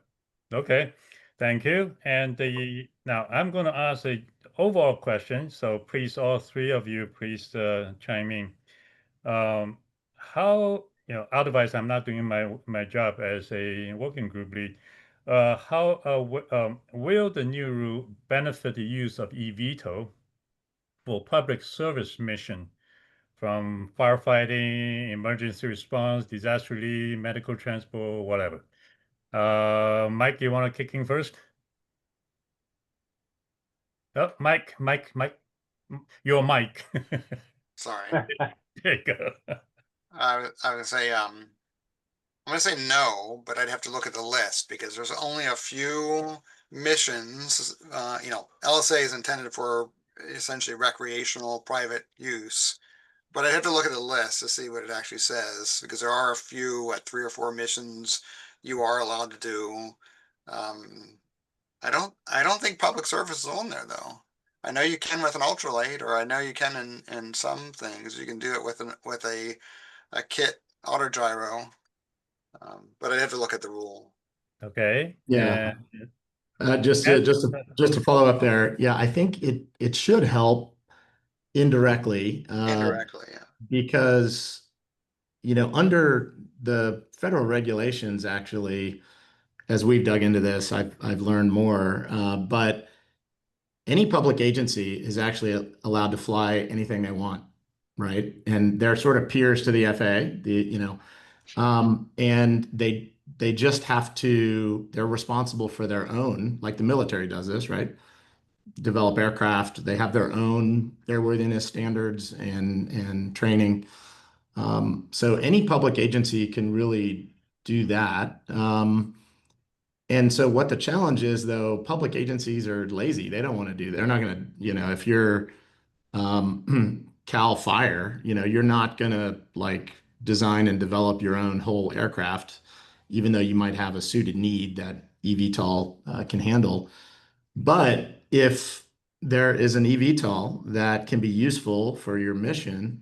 Okay. Thank you. And now I'm going to ask a overall question. So please, all three of you, please chime in. How, you know, otherwise I'm not doing my job as a working group lead. How will the new rule benefit the use of eVTOL for public service mission from firefighting, emergency response, disaster relief, medical transport, whatever? Mike, you want to kick in first? Oh, Mike, your mic. Sorry. There you go. I would say, I'm gonna say no, but I'd have to look at the list because there's only a few missions. You know, LSA is intended for essentially recreational private use, but I'd have to look at the list to see what it actually says because there are a few, what, 3 or 4 missions you are allowed to do. Um, I don't think public service is on there though. I know you can with an ultralight, or I know you can in some things. You can do it with a kit autogyro. But I'd have to look at the rule. Okay. Yeah. Just Ed? to follow up there, yeah, I think it should help indirectly, Indirectly, yeah. because under the federal regulations, actually, as we've dug into this, I've learned more. But any public agency is actually allowed to fly anything they want, right? And they're sort of peers to the FAA, and they just have to. They're responsible for their own, like the military does this, right? Develop aircraft. They have their own airworthiness standards and training. So any public agency can really do that. And so what the challenge is, though, public agencies are lazy. They don't want to do. They're not going to, if you're Cal Fire, you're not going to like design and develop your own whole aircraft, even though you might have a suited need that eVTOL can handle. But if there is an eVTOL that can be useful for your mission,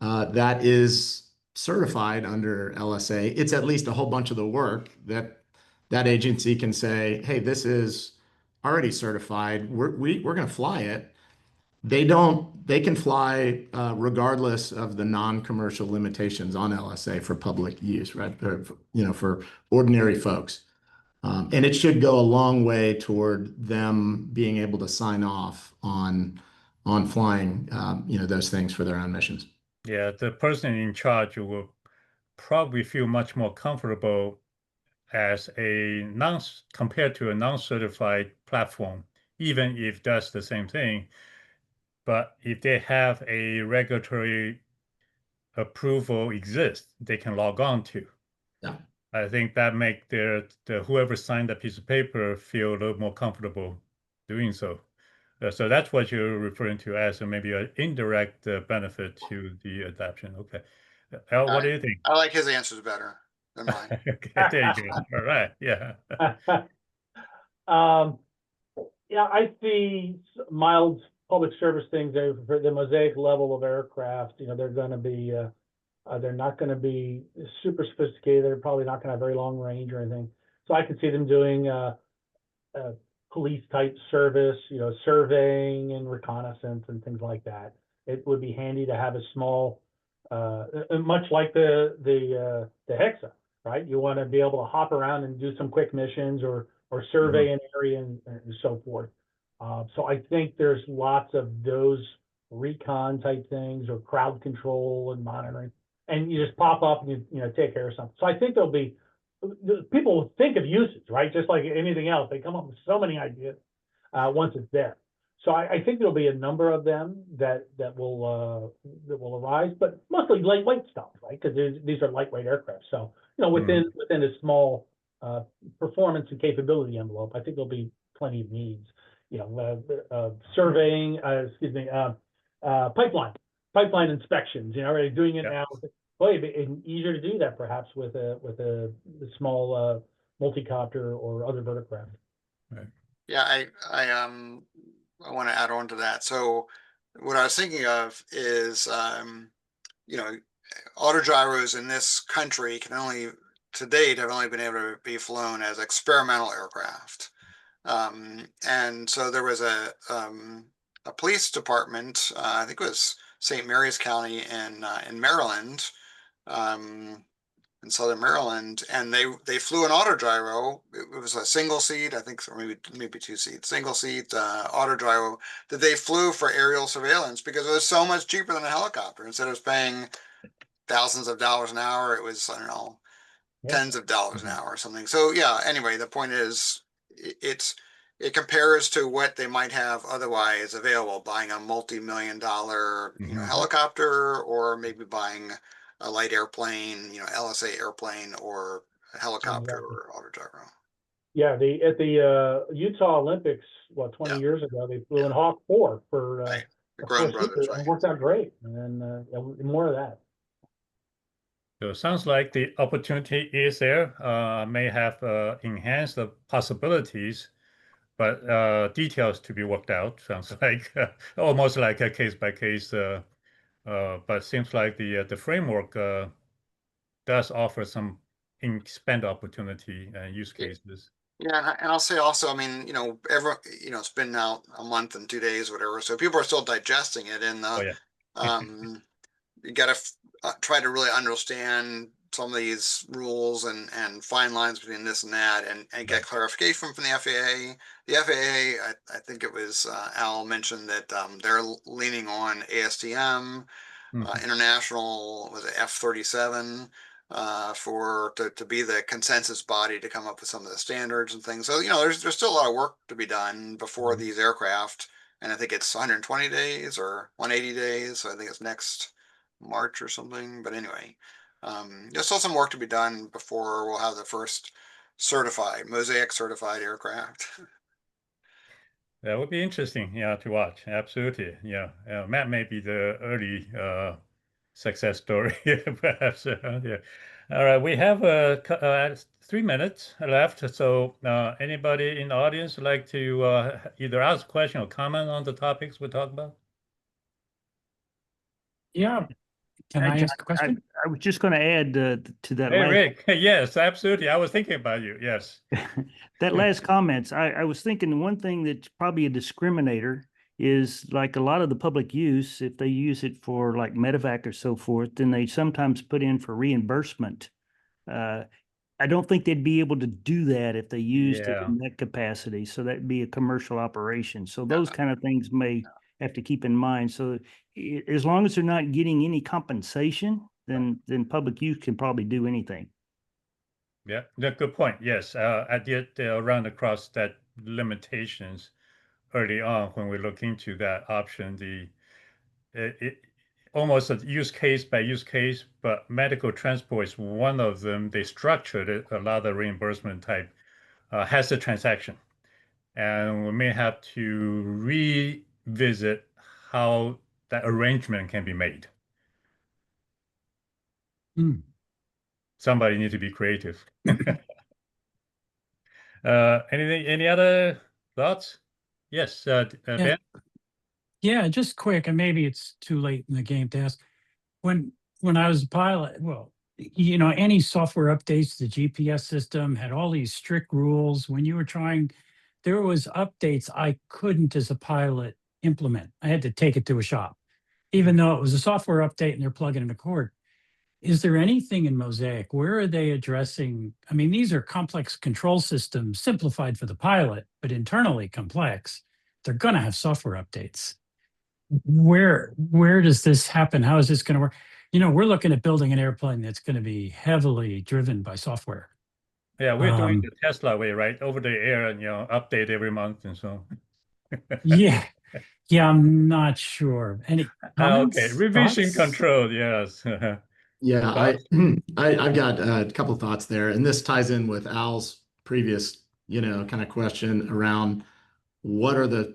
that is certified under LSA, it's at least a whole bunch of the work that agency can say, hey, this is already certified. We're going to fly it. They can fly regardless of the non-commercial limitations on LSA for public use, right? For ordinary folks. And it should go a long way toward them being able to sign off on flying, those things for their own missions. Yeah, the person in charge will probably feel much more comfortable as a non compared to a non-certified platform, even if that's the same thing. But if they have a regulatory approval exist, they can log on to. Yeah. I think that make the whoever signed that piece of paper feel a little more comfortable doing so. So that's what you're referring to as maybe an indirect benefit to the adoption. Okay. Al, what do you think? I like his answers better than mine. Okay, there you go. All right. Yeah. Yeah, I see mild public service things for the MOSAIC level of aircraft. They're going to be, they're not going to be super sophisticated. They're probably not going to have very long range or anything. So I could see them doing police type service, surveying and reconnaissance and things like that. It would be handy to have a small, much like the Hexa, right? You want to be able to hop around and do some quick missions or survey an area and so forth. So I think there's lots of those recon type things or crowd control and monitoring, and you just pop up and you take care of something. So I think there'll be people think of uses, right? Just like anything else, they come up with so many ideas once it's there. So I think there'll be a number of them that will arise, but mostly lightweight stuff, right? Because these are lightweight aircraft. So within a small performance and capability envelope, I think there'll be plenty of needs. Surveying, pipeline inspections. Already doing it now. Boy, it'd be easier to do that perhaps with a small multi-copter or other verticraft. Right. Yeah, I want to add on to that. So what I was thinking of is, autogyros in this country to date, have only been able to be flown as experimental aircraft. And so there was a police department, I think it was St. Mary's County in Maryland, in Southern Maryland, and they flew an autogyro. It was a single seat, I think, or maybe two seats, single seat autogyro that they flew for aerial surveillance because it was so much cheaper than a helicopter. Instead of paying thousands of dollars an hour, it was, I don't know, tens of dollars an hour or something. So yeah, anyway, the point is it compares to what they might have otherwise available, buying a multi-million-dollar helicopter, or maybe buying a light airplane, LSA airplane, or a helicopter or autogyro. Yeah, at the Utah Olympics, 20 years ago, they flew in Hawk 4 for the Groen brothers, right? It worked out great, and more of that. So it sounds like the opportunity is there, may have enhanced the possibilities, but details to be worked out. Sounds like almost like a case by case, but seems like the framework does offer some expand opportunity and use cases. Yeah, and I'll say also, I mean, it's been now a month and 2 days, whatever, so people are still digesting it, and you got to try to really understand some of these rules and fine lines between this and that, and get clarification from the FAA. The FAA, I think it was Al mentioned that they're leaning on ASTM, International, was it F-37, to be the consensus body to come up with some of the standards and things. So there's still a lot of work to be done before these aircraft, and I think it's 120 days or 180 days. So I think it's next March or something. But anyway, there's still some work to be done before we'll have the first MOSAIC certified aircraft. That would be interesting, to watch. Absolutely, Matt may be the early success story, perhaps. Yeah. All right, we have 3 minutes left. So anybody in the audience would like to either ask a question or comment on the topics we talked about? Yeah. Can I ask a question? I was just going to add to that. Hey, Rick. Yes, absolutely. I was thinking about you. Yes. That last comments. I was thinking one thing that's probably a discriminator is like a lot of the public use, if they use it for like medevac or so forth, then they sometimes put in for reimbursement. I don't think they'd be able to do that if they used it in that capacity. So that'd be a commercial operation. So those kind of things may have to keep in mind. So as long as they're not getting any compensation, then public use can probably do anything. Yeah, good point. Yes, I did run across that limitations early on when we look into that option. It almost a use case by use case, but medical transport is one of them. They structured it, a lot of reimbursement type has a transaction, and we may have to revisit how that arrangement can be made. Somebody needs to be creative. Any other thoughts? Yes, Ben? Yeah, just quick, and maybe it's too late in the game to ask. When I was a pilot, well, any software updates to the GPS system had all these strict rules. When you were trying, there was updates I couldn't, as a pilot, implement. I had to take it to a shop, even though it was a software update and they're plugging in a cord. Is there anything in MOSAIC? Where are they addressing? I mean, these are complex control systems, simplified for the pilot, but internally complex. They're going to have software updates. Where does this happen? How is this going to work? We're looking at building an airplane that's going to be heavily driven by software. Yeah, we're doing the Tesla way, right? Over the air and update every month and so. Yeah. Yeah, I'm not sure. Any comments? Okay, revision Thoughts? control, yes. Yeah, Thoughts? I've got a couple of thoughts there, and this ties in with Al's previous, kind of question around what are the,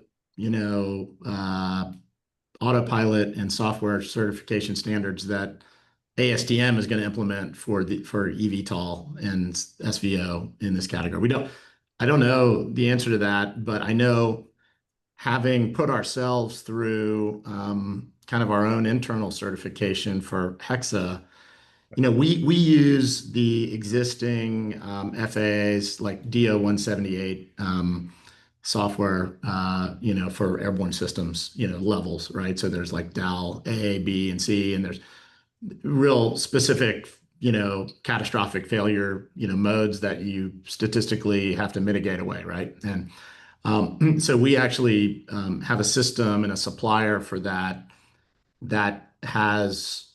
autopilot and software certification standards that ASTM is going to implement for eVTOL and SVO in this category. I don't know the answer to that, but I know having put ourselves through kind of our own internal certification for Hexa, we use the existing FAA's like DO 178 software, for airborne systems, levels, right? So there's like DAL A, B, and C, and there's real specific, catastrophic failure, modes that you statistically have to mitigate away, right? And so we actually have a system and a supplier for that has,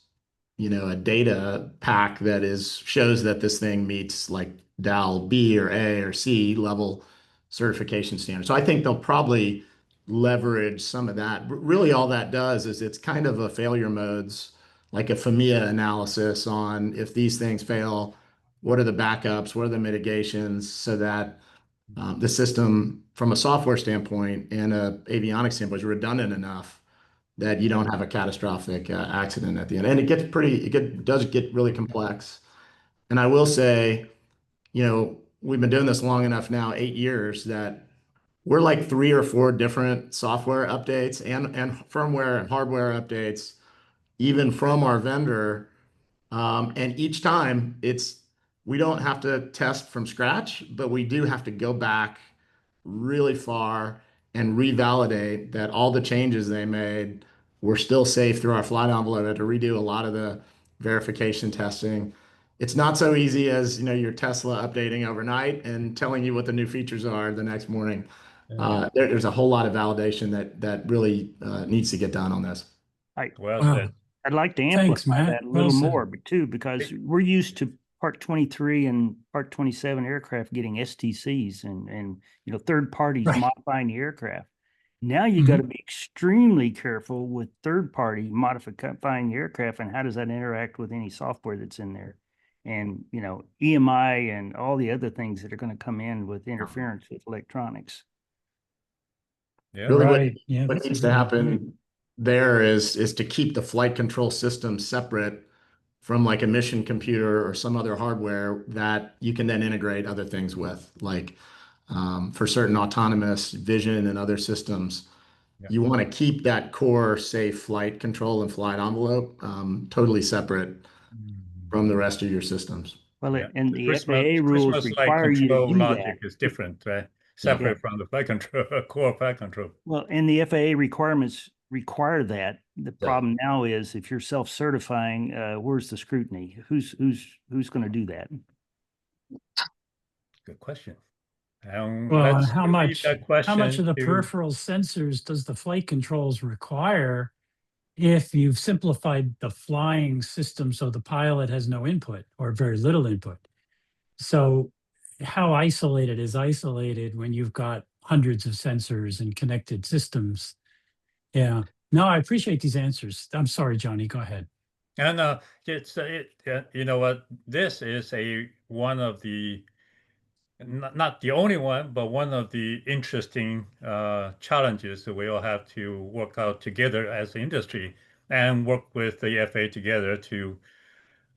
a data pack that shows that this thing meets like DAL B or A or C level certification standards. So I think they'll probably leverage some of that. Really, all that does is it's kind of a failure modes, like a FMEA analysis on if these things fail, what are the backups, what are the mitigations, so that the system, from a software standpoint and a avionics standpoint, is redundant enough that you don't have a catastrophic accident at the end. And does get really complex. And I will say, we've been doing this long enough now, 8 years, that we're like 3 or 4 different software updates and firmware and hardware updates, even from our vendor. And each time we don't have to test from scratch, but we do have to go back really far and revalidate that all the changes they made were still safe through our flight envelope. We had to redo a lot of the verification testing. It's not so easy as, your Tesla updating overnight and telling you what the new features are the next morning. There's a whole lot of validation that really needs to get done on this. Well Wow. said. I'd like to Thanks, amplify Matt. that a Well little said. more, but too, because we're used to Part 23 and Part 27 aircraft getting STCs and third parties Right. modifying the aircraft. Now you got to be extremely careful with third party modifying the aircraft, and how does that interact with any software that's in there, and EMI and all the other things that are going to come in with interference with electronics. Yeah. Really, Right. Yeah, what that's a needs good to idea. happen there is to keep the flight control system separate from like a mission computer or some other hardware that you can then integrate other things with, like for certain autonomous vision and other systems. Yeah. You want to keep that core safe flight control and flight envelope totally separate from the rest of your systems. Well, Yeah. and The the Christmas FAA rules light require you to control do logic that. is different, right? Separate from the flight control, core flight control. Well, and the FAA requirements require that. The problem now is if you're self-certifying, where's the scrutiny? Who's going to do that? Good question. Well, Let's how leave much that question of the to- peripheral sensors does the flight controls require if you've simplified the flying system so the pilot has no input or very little input? So how isolated is isolated when you've got hundreds of sensors and connected systems? Yeah. No, I appreciate these answers. I'm sorry, Johnny, go ahead. And you know what? This is one of the not the only one, but one of the interesting challenges that we all have to work out together as the industry and work with the FAA together to,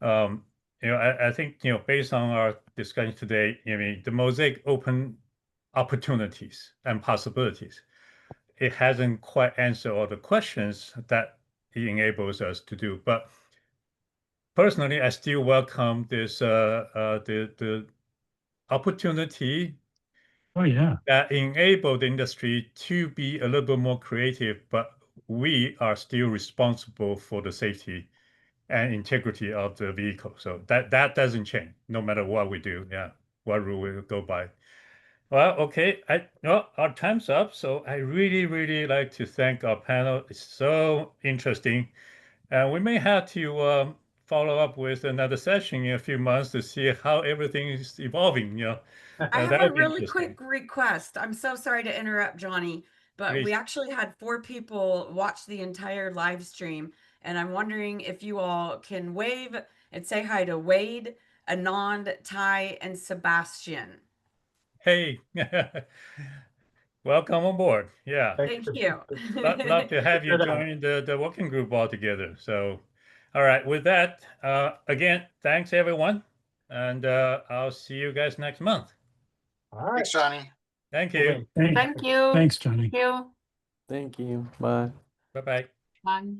I think, based on our discussion today, the MOSAIC open opportunities and possibilities. It hasn't quite answered all the questions that it enables us to do. But personally, I still welcome this the opportunity Oh, yeah. that enable the industry to be a little bit more creative, but we are still responsible for the safety and integrity of the vehicle. So that doesn't change no matter what we do. Yeah, what rule we go by. Well, okay. Our time's up. So I really, really like to thank our panel. It's so interesting. And we may have to follow up with another session in a few months to see how everything is evolving. I have that a would be really interesting. quick request. I'm so sorry to interrupt, Johnny, but we Great. actually had 4 people watch the entire live stream. And I'm wondering if you all can wave and say hi to Wade, Anand, Ty, and Sebastian. Hey, welcome on board. Yeah, Thank you. love to have you Good join the working group all together. So, all right, with that, again, thanks everyone, and I'll see you guys next month. All right. Thanks, Johnny. Thank Okay. you. Thank- Thank you. Thanks, Johnny. Thank you. Thank you. Bye. Bye-bye. Bye.